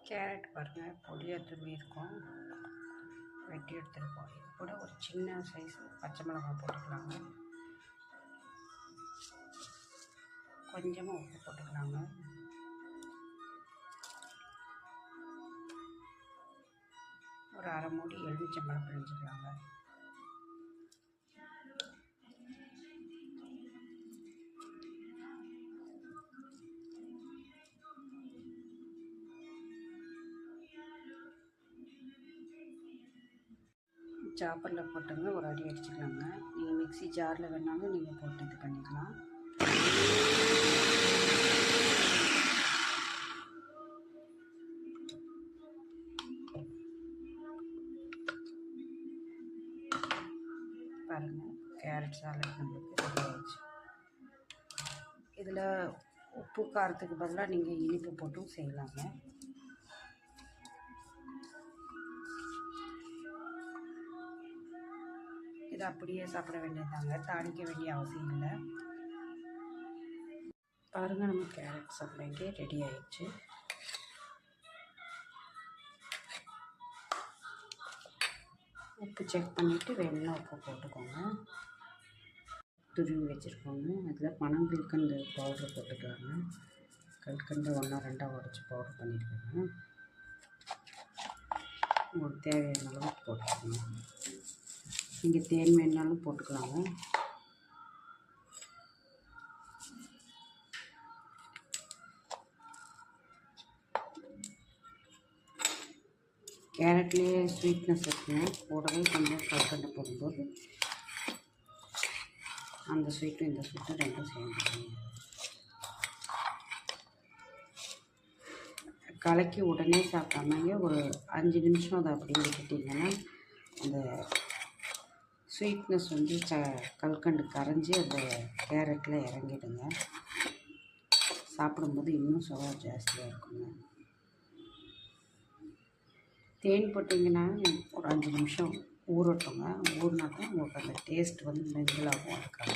Carrot பாருங்கள், பொடியாக துருவியிருக்கோம், வெட்டி எடுத்துருப்போம். இது கூட ஒரு சின்ன சைஸ் பச்சை மிளகாய் போட்டுக்கலாங்க, கொஞ்சமாக உப்பு போட்டுக்கலாங்க, ஒரு அரை மூடி எலுமிச்சம்பழம் பிழிஞ்சிக்கலாங்க. சாப்பரில் போட்டுங்க ஒரு அடி அடிச்சுக்கலாங்க. நீங்கள் மிக்ஸி ஜாரில் வேணாலும் நீங்கள் போட்டு இது பண்ணிக்கலாம். பாருங்கள், கேரட் சாலட் நம்மளுக்கு ரெடி ஆயிடுச்சு. இதில் உப்பு காரத்துக்கு பதிலாக நீங்கள் இனிப்பு போட்டும் செய்யலாங்க. இதை அப்படியே சாப்பிட வேண்டியதாங்க, தாளிக்க வேண்டிய அவசியம் இல்லை. பாருங்கள், நம்ம கேரட் சாப்பிடுங்க ரெடி ஆயிடுச்சு. உப்பு செக் பண்ணிவிட்டு வேணும்னா உப்பு போட்டுக்கோங்க. துருவி வச்சுருக்கோங்க. அதில் பனங்கல்கண்டு பவுட்ரு போட்டுக்கலாங்க. கல்கண்டு 1-2 உடச்சி பவுட்ரு பண்ணியிருக்கோங்க. உங்களுக்கு தேவையான அளவுக்கு போட்டுக்கோங்க. நீங்கள் தேன் வேணுனாலும் போட்டுக்கலாங்க. கேரட்லேயே ஸ்வீட்னஸ் இருக்குங்க, கூடவே கொஞ்சம் கல்கண்டு போடும்போது அந்த ஸ்வீட்டும் இந்த ஸ்வீட்டும் ரெண்டும் சேர்ந்துக்கோங்க. கலக்கி உடனே சாப்பிடாமங்க ஒரு 5 நிமிஷம் அதை அப்படியே விட்டுட்டிங்கன்னா அந்த ஸ்வீட்னஸ் வந்து கல்கண்டு கரைஞ்சி அந்த கேரட்டில் இறங்கிடுங்க. சாப்பிடும்போது இன்னும் சுவை ஜாஸ்தியாக இருக்குங்க. தேன் போட்டிங்கன்னா ஒரு 5 நிமிஷம் ஊறட்டுங்க. ஊறினா தான் உங்களுக்கு அந்த டேஸ்ட் வந்து மிங்கிளாகும். அதுக்காக